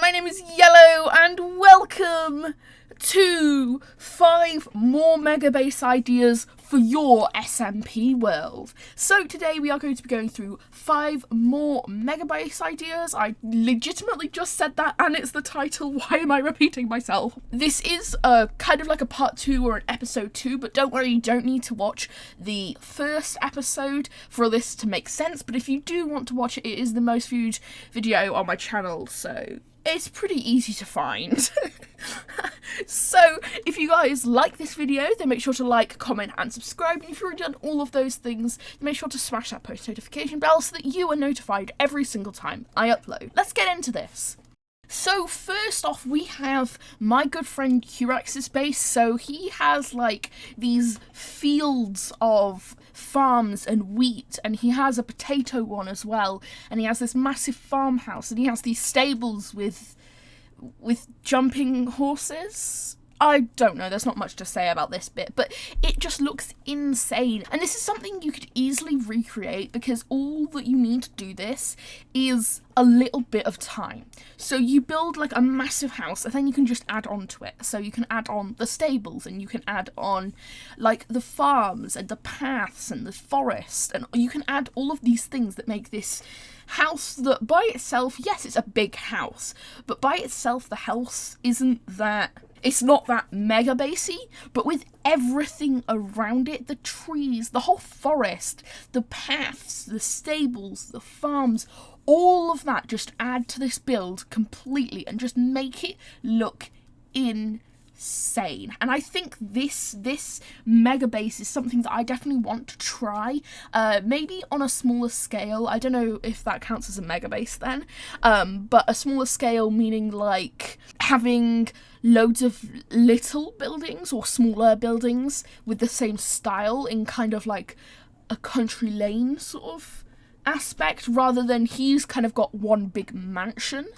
my name is Yellow, and welcome to 5 more Mega Base ideas for your SMP world. So today we are going to be going through 5 more Mega Base ideas. I legitimately just said that, and it's the title. Why am I repeating myself? This is kind of like a part 2 or an episode 2, but don't worry, you don't need to watch the first episode for this to make sense. But if you do want to watch it, it is the most viewed video on my channel, so it's pretty easy to find. So if you guys like this video, then make sure to like, comment and subscribe. And if you've already done all of those things, then make sure to smash that post notification bell so that you are notified every single time I upload. Let's get into this. So first off, we have my good friend Curaxs Base. So he has like these fields of farms and wheat, and he has a potato one as well, and he has this massive farmhouse, and he has these stables with jumping horses. I don't know, there's not much to say about this bit, but it just looks insane. And this is something you could easily recreate, because all that you need to do this is a little bit of time. So you build like a massive house, and then you can just add on to it. So you can add on the stables, and you can add on like the farms and the paths and the forest, and you can add all of these things that make this house that by itself, yes, it's a big house, but by itself the house it's not that mega basey, but with everything around it, the trees, the whole forest, the paths, the stables, the farms, all of that just add to this build completely and just make it look insane. And I think this mega base is something that I definitely want to try, maybe on a smaller scale. I don't know if that counts as a mega base then, but a smaller scale meaning like having loads of little buildings or smaller buildings with the same style in kind of like a country lane sort of aspect, rather than he's kind of got one big mansion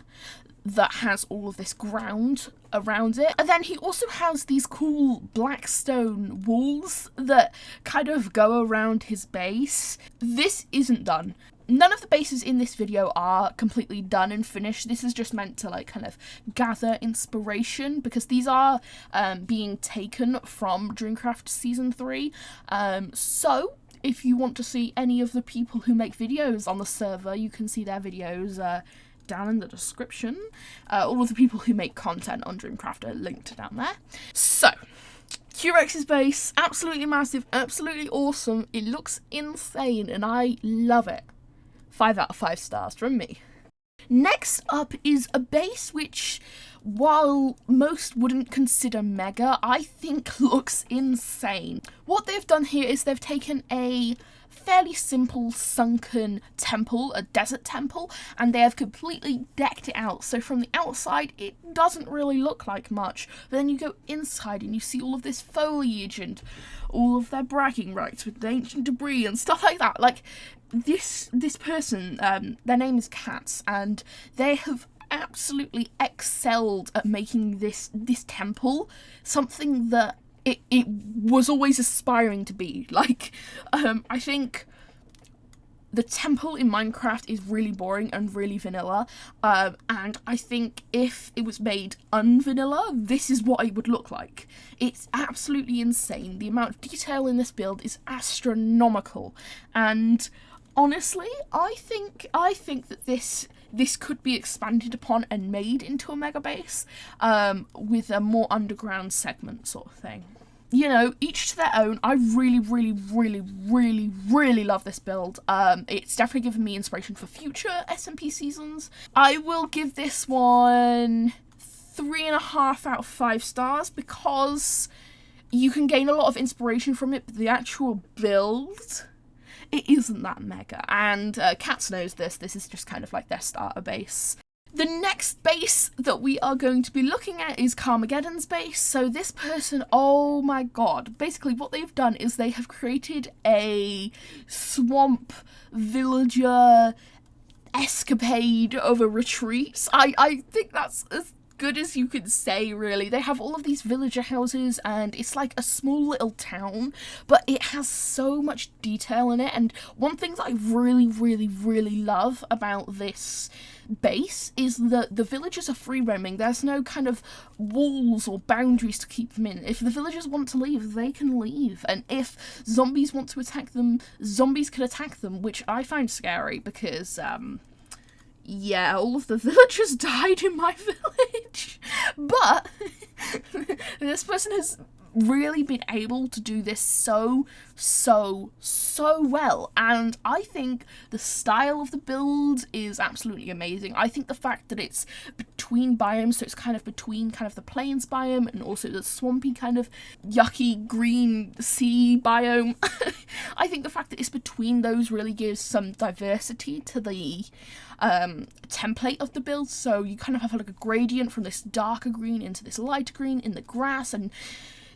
that has all of this ground around it. And then he also has these cool black stone walls that kind of go around his base. This isn't done. None of the bases in this video are completely done and finished. This is just meant to like kind of gather inspiration, because these are being taken from Dreamcraft Season 3. So if you want to see any of the people who make videos on the server, you can see their videos down in the description. All of the people who make content on Dreamcraft are linked down there. So Curaxs Base, absolutely massive, absolutely awesome. It looks insane and I love it. 5 out of 5 stars from me. Next up is a base which, while most wouldn't consider mega, I think looks insane. What they've done here is they've taken a fairly simple sunken temple, a desert temple, and they have completely decked it out. So from the outside, it doesn't really look like much. But then you go inside and you see all of this foliage and all of their bragging rights with the ancient debris and stuff like that. Like this person, their name is Curaxs, and they have absolutely excelled at making this temple something that it was always aspiring to be. Like, I think the temple in Minecraft is really boring and really vanilla, and I think if it was made unvanilla, this is what it would look like. It's absolutely insane. The amount of detail in this build is astronomical, and honestly, I think that this could be expanded upon and made into a mega base, with a more underground segment sort of thing. You know, each to their own. I really, really, really, really, really love this build. It's definitely given me inspiration for future SMP seasons. I will give this one 3.5 out of 5 stars, because you can gain a lot of inspiration from it, but the actual build, it isn't that mega. And Curaxs knows this. This is just kind of like their starter base. The next base that we are going to be looking at is Carmageddon's base. So this person, oh my god, basically what they've done is they have created a swamp villager escapade of a retreat. I think that's as good as you could say, really. They have all of these villager houses, and it's like a small little town, but it has so much detail in it. And one thing that I really, really, really love about this base is that the villagers are free roaming. There's no kind of walls or boundaries to keep them in. If the villagers want to leave, they can leave. And if zombies want to attack them, zombies can attack them, which I find scary because, yeah, all of the villagers died in my village. But this person has really been able to do this so well, and I think the style of the build is absolutely amazing. I think the fact that it's between biomes, so it's kind of between kind of the plains biome and also the swampy kind of yucky green sea biome, I think the fact that it's between those really gives some diversity to the template of the build. So you kind of have like a gradient from this darker green into this lighter green in the grass, and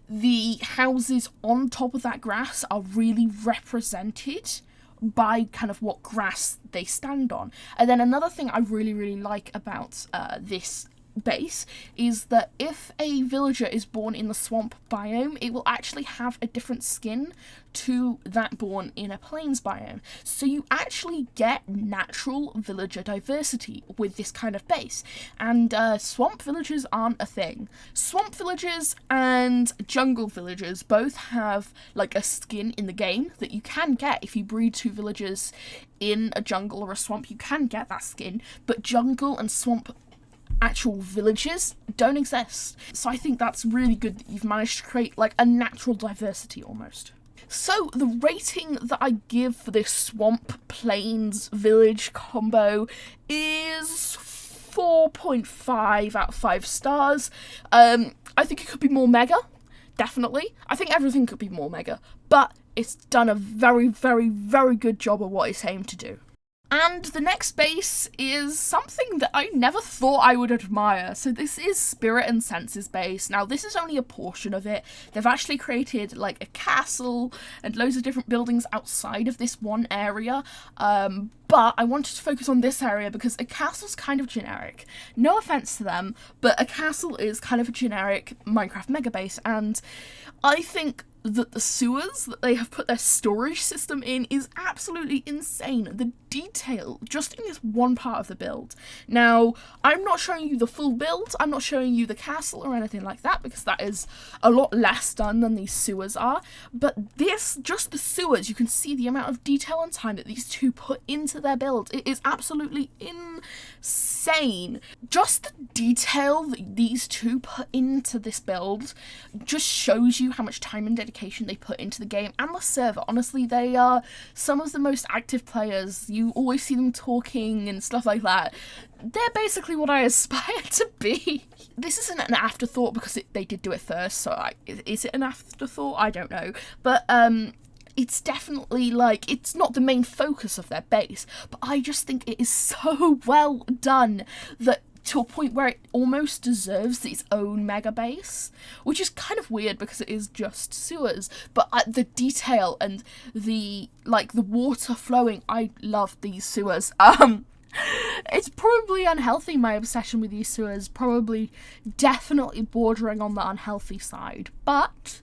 the houses on top of that grass are really represented by kind of what grass they stand on. And then another thing I really like about this base is that if a villager is born in the swamp biome, it will actually have a different skin to that born in a plains biome. So you actually get natural villager diversity with this kind of base. And swamp villagers aren't a thing. Swamp villagers and jungle villagers both have like a skin in the game that you can get if you breed two villagers in a jungle or a swamp. You can get that skin, but jungle and swamp actual villages don't exist. So I think that's really good that you've managed to create like a natural diversity almost. So the rating that I give for this swamp plains village combo is 4.5 out of 5 stars. I think it could be more mega, definitely. I think everything could be more mega, but it's done a very good job of what it's aimed to do. And the next base is something that I never thought I would admire. So this is Spirit and Senses base. Now this is only a portion of it. They've actually created like a castle and loads of different buildings outside of this one area. But I wanted to focus on this area because a castle's kind of generic. No offense to them, but a castle is kind of a generic Minecraft mega base, and I think that the sewers that they have put their storage system in is absolutely insane. The detail just in this one part of the build. Now, I'm not showing you the full build, I'm not showing you the castle or anything like that because that is a lot less done than these sewers are, but this, just the sewers, you can see the amount of detail and time that these two put into their build. It is absolutely insane. Just the detail that these two put into this build just shows you how much time and dedication they put into the game and the server. Honestly, they are some of the most active players. You always see them talking and stuff like that. They're basically what I aspire to be. This isn't an afterthought because they did do it first, so is it an afterthought? I don't know. But it's definitely like, it's not the main focus of their base, but I just think it is so well done that to a point where it almost deserves its own mega base, which is kind of weird because it is just sewers, but the detail and the water flowing, I love these sewers. It's probably unhealthy, my obsession with these sewers, probably definitely bordering on the unhealthy side, but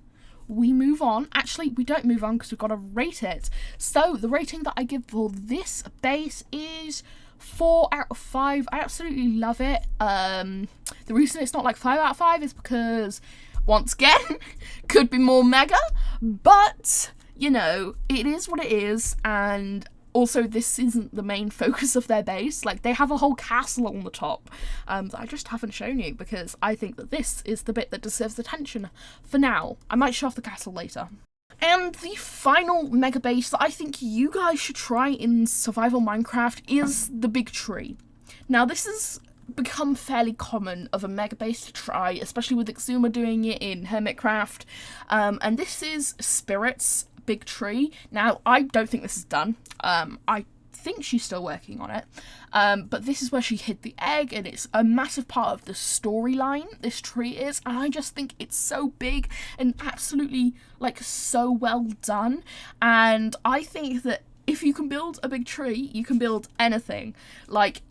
we move on. Actually, we don't move on because we've got to rate it. So the rating that I give for this base is 4 out of 5. I absolutely love it. The reason it's not like 5 out of 5 is because, once again, could be more mega, but, you know, it is what it is, and also this isn't the main focus of their base. Like, they have a whole castle on the top that I just haven't shown you because I think that this is the bit that deserves attention for now. I might show off the castle later. And the final mega base that I think you guys should try in survival Minecraft is the big tree. Now this has become fairly common of a mega base to try, especially with Exuma doing it in Hermitcraft, and this is Spirit's big tree. Now I don't think this is done. I think she's still working on it, but this is where she hid the egg, and it's a massive part of the storyline, this tree is, and I just think it's so big and absolutely like so well done. And I think that if you can build a big tree, you can build anything. Like,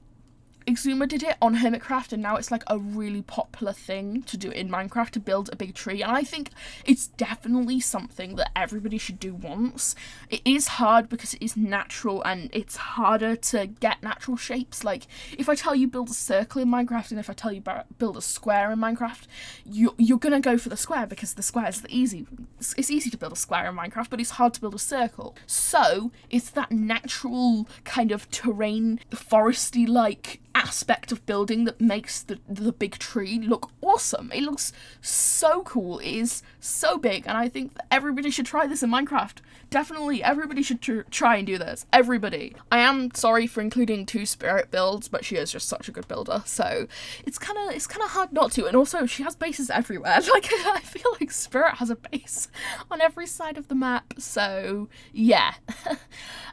Exuma did it on Hermitcraft, and now it's like a really popular thing to do in Minecraft, to build a big tree, and I think it's definitely something that everybody should do once. It is hard because it is natural, and it's harder to get natural shapes. Like, if I tell you build a circle in Minecraft, and if I tell you build a square in Minecraft, you're gonna go for the square because the square is easy. It's easy to build a square in Minecraft, but it's hard to build a circle. So it's that natural kind of terrain, foresty like aspect of building that makes the big tree look awesome. It looks so cool. It is so big, and I think that everybody should try this in Minecraft. Definitely, everybody should try and do this. Everybody. I am sorry for including 2 Spirit builds, but she is just such a good builder, so it's kind of hard not to. And also, she has bases everywhere. Like, I feel like Spirit has a base on every side of the map, so yeah.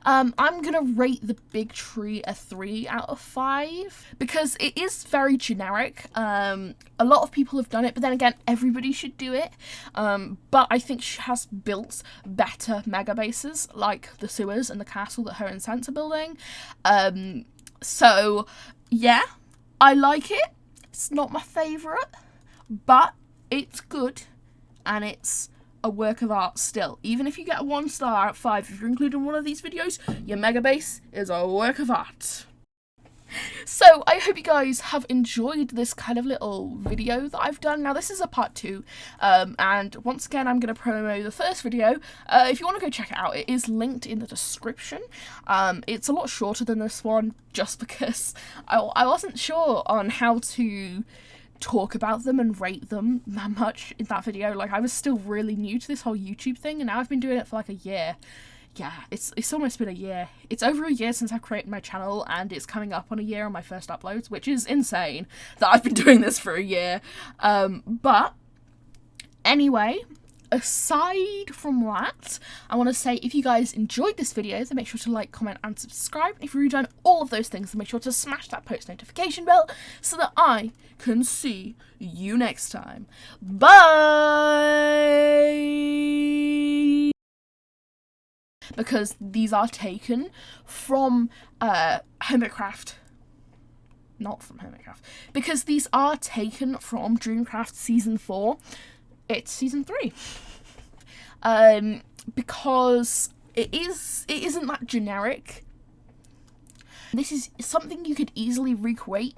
I'm gonna rate the big tree a 3 out of 5 because it is very generic. A lot of people have done it, but then again, everybody should do it. But I think she has built better mega bases, like the sewers and the castle that her and Sense are building. So yeah, I like it. It's not my favourite, but it's good, and it's a work of art still. Even if you get a 1 star out of 5, if you're included in one of these videos, your mega base is a work of art. So I hope you guys have enjoyed this kind of little video that I've done. Now this is a part 2, and once again I'm going to promo the first video. If you want to go check it out, it is linked in the description. It's a lot shorter than this one, just because I wasn't sure on how to talk about them and rate them that much in that video. Like, I was still really new to this whole YouTube thing, and now I've been doing it for like a year. Yeah, it's almost been a year. It's over a year since I've created my channel, and it's coming up on a year on my first uploads, which is insane that I've been doing this for a year. But anyway, aside from that, I want to say, if you guys enjoyed this video, then make sure to like, comment, and subscribe. If you've done all of those things, then make sure to smash that post notification bell so that I can see you next time. Bye! Because these are taken from Hermitcraft. Not from Hermitcraft. Because these are taken from Dreamcraft Season 4. It's Season 3. Because it isn't that generic. This is something you could easily recreate